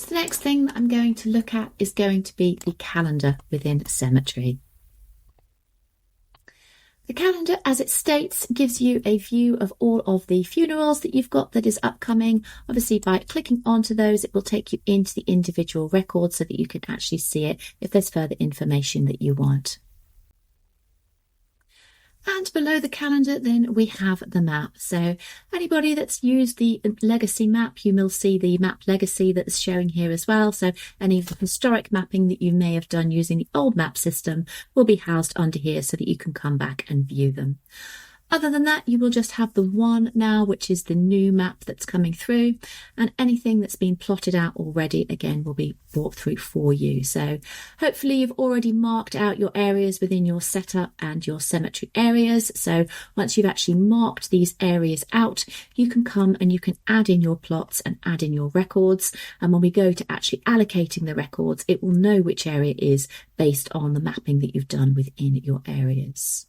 So the next thing that I'm going to look at is going to be the calendar within Cemetery. The calendar, as it states, gives you a view of all of the funerals that you've got that is upcoming. Obviously, by clicking onto those, it will take you into the individual records so that you can actually see it if there's further information that you want. And below the calendar, then we have the map. So anybody that's used the legacy map, you will see the map legacy that's showing here as well. So any of the historic mapping that you may have done using the old map system will be housed under here so that you can come back and view them. Other than that, you will just have the one now, which is the new map that's coming through, and anything that's been plotted out already, again, will be brought through for you. So hopefully you've already marked out your areas within your setup and your cemetery areas. So once you've actually marked these areas out, you can come and you can add in your plots and add in your records. And when we go to actually allocating the records, it will know which area it is based on the mapping that you've done within your areas.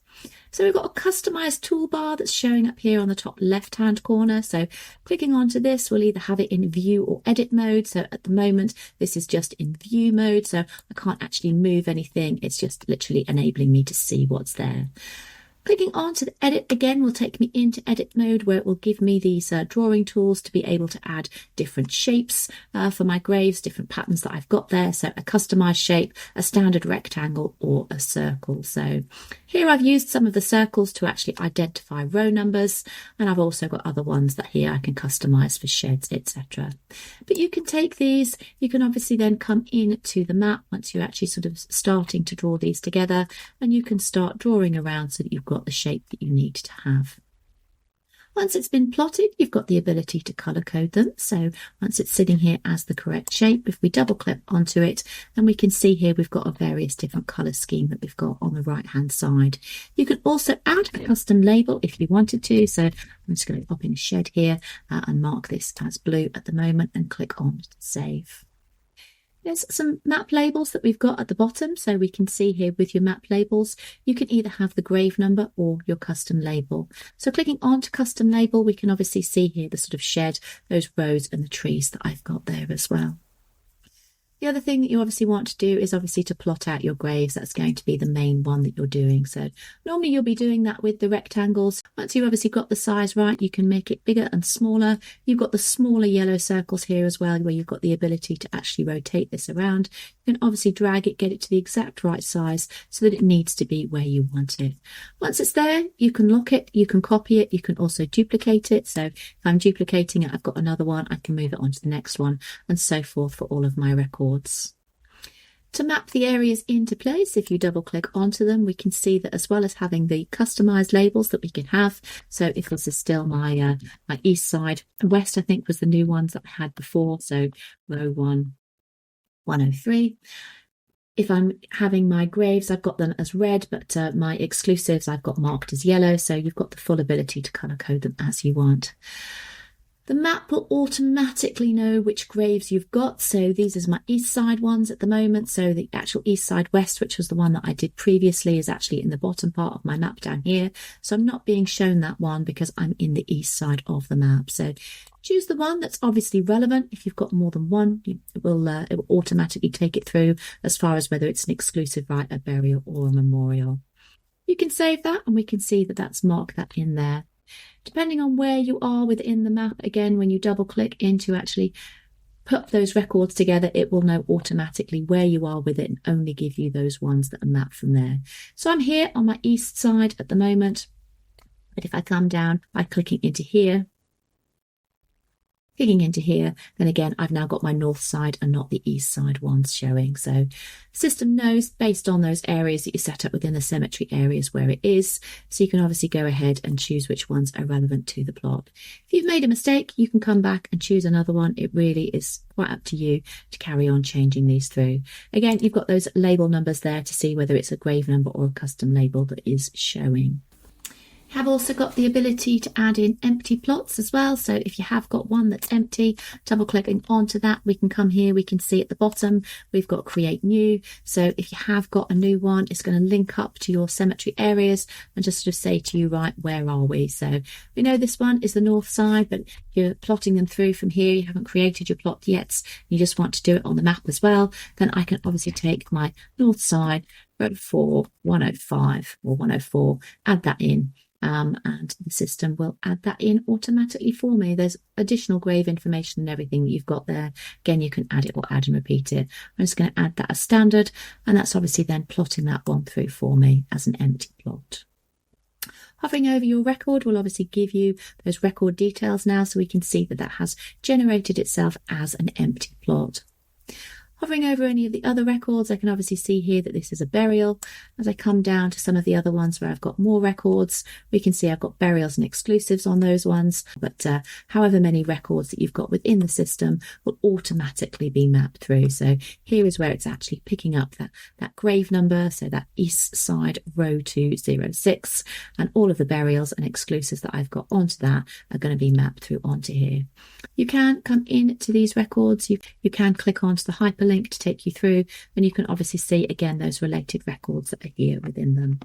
So we've got a customized toolbar that's showing up here on the top left hand corner. So clicking onto this, we'll either have it in view or edit mode. So at the moment, this is just in view mode. So I can't actually move anything. It's just literally enabling me to see what's there. Clicking on to the edit again will take me into edit mode, where it will give me these drawing tools to be able to add different shapes for my graves, different patterns that I've got there. So a customized shape, a standard rectangle or a circle. So here I've used some of the circles to actually identify row numbers, and I've also got other ones that here I can customize for sheds, etc. But you can take these, you can obviously then come into the map once you're actually sort of starting to draw these together, and you can start drawing around so that you've got the shape that you need to have. Once it's been plotted, you've got the ability to color code them. So once it's sitting here as the correct shape, if we double click onto it, and we can see here we've got a various different color scheme that we've got on the right hand side. You can also add a custom label if you wanted to. So I'm just going to pop in a shed here and mark this as blue at the moment and click on save. There's some map labels that we've got at the bottom. So we can see here with your map labels, you can either have the grave number or your custom label. So clicking on to custom label, we can obviously see here the sort of shed, those rows and the trees that I've got there as well. The other thing that you obviously want to do is obviously to plot out your graves. That's going to be the main one that you're doing. So normally you'll be doing that with the rectangles. Once you've obviously got the size right, you can make it bigger and smaller. You've got the smaller yellow circles here as well, where you've got the ability to actually rotate this around. You can obviously drag it, get it to the exact right size so that it needs to be where you want it. Once it's there, you can lock it, you can copy it, you can also duplicate it. So if I'm duplicating it, I've got another one, I can move it on to the next one, and so forth for all of my records. To map the areas into place, if you double click onto them, we can see that as well as having the customized labels that we can have. So if this is still my east side, west I think was the new ones that I had before. So row 1, 103. If I'm having my graves, I've got them as red, but my exclusives I've got marked as yellow. So you've got the full ability to color code them as you want. The map will automatically know which graves you've got. So these are my east side ones at the moment. So the actual east side west, which was the one that I did previously, is actually in the bottom part of my map down here. So I'm not being shown that one because I'm in the east side of the map. So choose the one that's obviously relevant. If you've got more than one, it will automatically take it through as far as whether it's an exclusive right, a burial or a memorial. You can save that, and we can see that that's marked that in there. Depending on where you are within the map, again, when you double click in to actually put those records together, it will know automatically where you are with it and only give you those ones that are mapped from there. So I'm here on my east side at the moment, but if I come down by clicking into here, then again, I've now got my north side and not the east side ones showing. So the system knows based on those areas that you set up within the cemetery areas where it is. So you can obviously go ahead and choose which ones are relevant to the plot. If you've made a mistake, you can come back and choose another one. It really is quite up to you to carry on changing these through. Again, you've got those label numbers there to see whether it's a grave number or a custom label that is showing. Have also got the ability to add in empty plots as well. So if you have got one that's empty, double clicking onto that, we can come here, we can see at the bottom, we've got create new. So if you have got a new one, it's going to link up to your cemetery areas and just sort of say to you, right, where are we? So we know this one is the north side, but if you're plotting them through from here, you haven't created your plot yet, you just want to do it on the map as well, then I can obviously take my north side, row 4, 105 or 104, add that in. And the system will add that in automatically for me. There's additional grave information and everything that you've got there. Again, you can add it or add and repeat it. I'm just going to add that as standard, and that's obviously then plotting that one through for me as an empty plot. Hovering over your record will obviously give you those record details now, so we can see that that has generated itself as an empty plot. Hovering over any of the other records, I can obviously see here that this is a burial. As I come down to some of the other ones where I've got more records, we can see I've got burials and exclusives on those ones, but however many records that you've got within the system will automatically be mapped through. So here is where it's actually picking up that grave number, so that east side row 206, and all of the burials and exclusives that I've got onto that are going to be mapped through onto here. You can come into these records, you can click onto the hyperlink to take you through, and you can obviously see again those related records that are here within them.